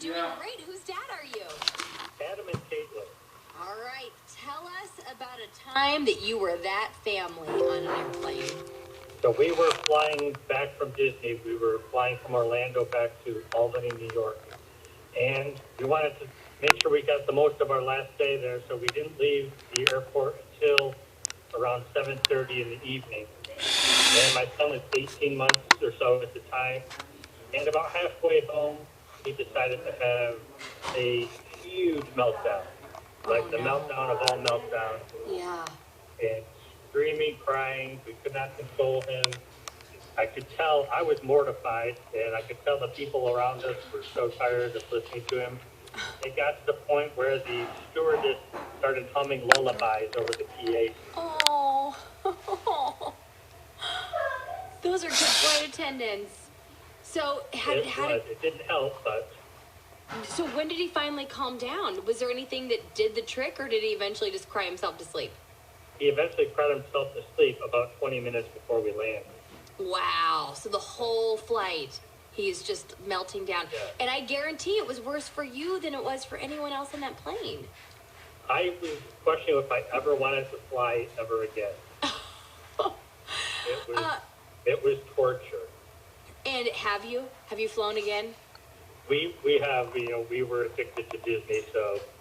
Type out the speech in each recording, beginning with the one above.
Doing great. Whose dad are you? Adam and Caitlin. All right. Tell us about a time that you were that family on an airplane. So we were flying back from Disney. We were flying from Orlando back to Albany, New York. And we wanted to make sure we got the most of our last day there, so we didn't leave the airport until around 7:30 in the evening. And my son was 18 months or so at the time. And about halfway home, he decided to have a huge meltdown. Like the meltdown of all meltdowns. Yeah. And screaming, crying. We could not console him. I could tell I was mortified, and I could tell the people around us were so tired of listening to him. It got to the point where the stewardess started humming lullabies over the PA. Oh. Those are good flight attendants. So It didn't help, but... So when did he finally calm down? Was there anything that did the trick, or did he eventually just cry himself to sleep? He eventually cried himself to sleep about 20 minutes before we landed. Wow. So the whole flight, he's just melting down. Yeah. And I guarantee it was worse for you than it was for anyone else on that plane. I was questioning if I ever wanted to fly ever again. It was torture. And have you flown again? We have, we were addicted to Disney,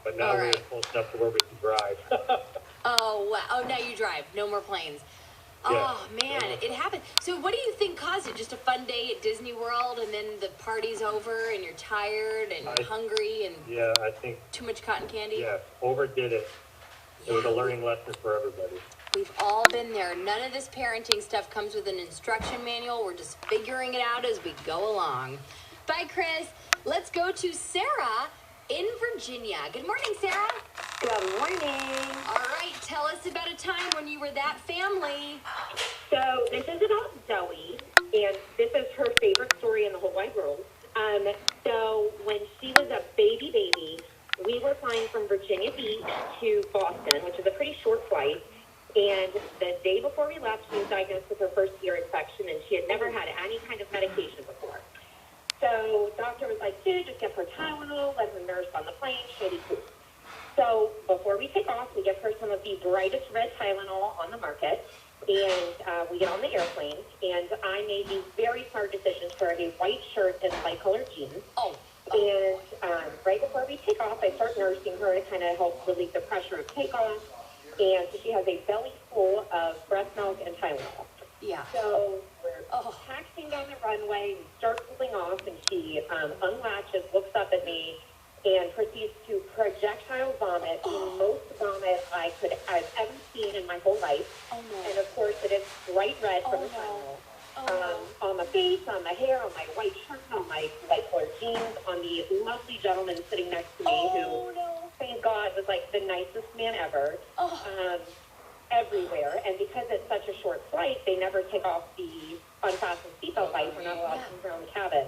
but now we're close enough to where we can drive. Oh, wow. Oh, now you drive. No more planes. Yeah. Oh, man, it happened. So what do you think caused it? Just a fun day at Disney World, and then the party's over, and you're tired and hungry, and yeah, I think too much cotton candy? Yeah, overdid it. It was a learning lesson for everybody. We've all been there. None of this parenting stuff comes with an instruction manual. We're just figuring it out as we go along. Bye, Chris. Let's go to Sarah in Virginia. Good morning, Sarah. Good morning. All right, tell us about a time when you were that family. So this is about Zoe, and this is her favorite story in the whole wide world. So when she was a baby, we were flying from Virginia Beach to Boston, which is a pretty short flight. And the day before we left, she was diagnosed with her first ear infection, and she had never had any kind of medication before. So the doctor was like, dude, just give her Tylenol, let her nurse on the plane, she'll be cool. So before we take off, we give her some of the brightest red Tylenol on the market, and we get on the airplane, and I made the very hard decision for a white shirt and light colored jeans. And right before we take off, I start nursing her to kind of help relieve the pressure of takeoff, and she has a belly full of breast milk and Tylenol. Yeah. So we're taxiing down the runway, we start pulling off, and she unlatches, looks up at me, and proceeds to projectile vomit, the most vomit I've ever seen in my whole life. Oh, no. And of course, it is bright red from the Tylenol. On my face, on my hair, on my white shirt, on my light colored jeans, on the lovely gentleman sitting next to me who, thank God, was like the nicest man ever. Everywhere. And because it's such a short flight, they never take off the unfastened seatbelt lights. We're not allowed to move around the cabin.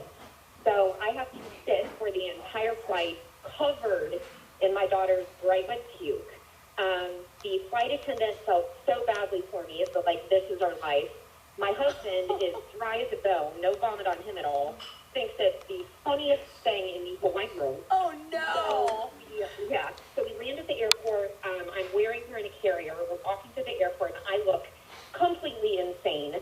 So I have to sit for the entire flight covered in my daughter's bright red puke. The flight attendant felt so badly for me. It's like, this is our life. My husband is dry as a bone, no vomit on him at all, thinks it's the funniest thing in the whole wide world. Oh, no. So we land at the airport. I'm wearing her in a carrier. We're walking to the airport, and I look completely insane.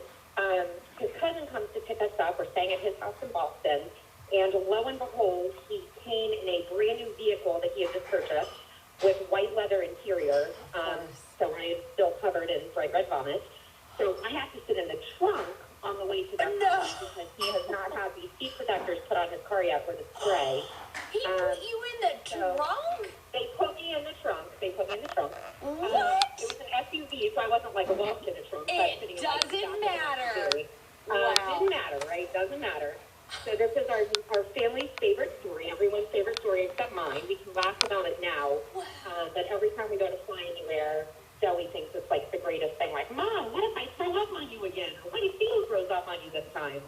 His cousin comes to pick us up. We're staying at his house in Boston. And lo and behold, he came in a brand new vehicle that he had just purchased with white leather interior. So I am still covered in bright red vomit. So I have to sit in the trunk on the way to the house because he has not had the seat protectors put on his car yet for the spray. He put you in the trunk? They put me in the trunk. What? It was an SUV, so I wasn't like locked in the trunk. It doesn't matter. Wow. Didn't matter, right? Doesn't matter. So this is our family's favorite story, everyone's favorite story except mine. We can laugh about it now, but every time we go to fly anywhere, Zoe thinks it's like the greatest thing. Like, Mom, what if I throw up on you again? Or what if Theo throws up on you this time?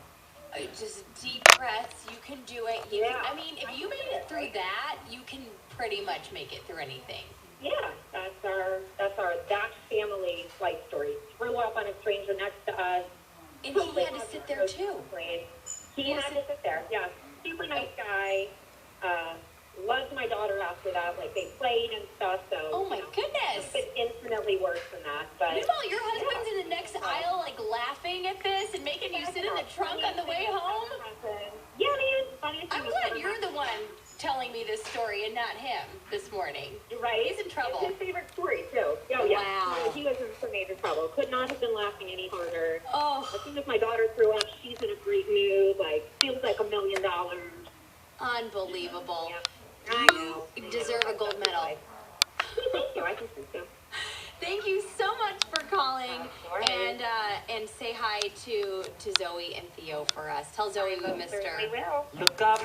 Just deep breaths. You can do it. I mean, if you made it through that, you can pretty much make it through anything. Yeah, that family flight story. Threw up on a stranger next to us. And he had to sit there too. He had to sit there. Yeah, super nice guy. Loved my daughter after that. Like, they played and stuff, so. Oh my goodness. It's been infinitely worse than that, but. Meanwhile, your husband's in the next aisle, like, laughing at this and making you sit in the trunk on the way home? Yeah, man. Funniest I'm thing glad you're the one telling me this story and not him this morning. Right? He's in trouble. It's his favorite story, too. Oh, yeah. Wow. He was in some major trouble. Could not have been laughing any harder. Oh. As soon as my daughter threw up, she's in a great mood. Like, feels like $1 million. Unbelievable. Yeah. You deserve a gold medal. Thank you. I think so. Thank you so much for calling, course. and say hi to Zoe and Theo for us. Tell Zoe we missed her. Certainly will. Look up.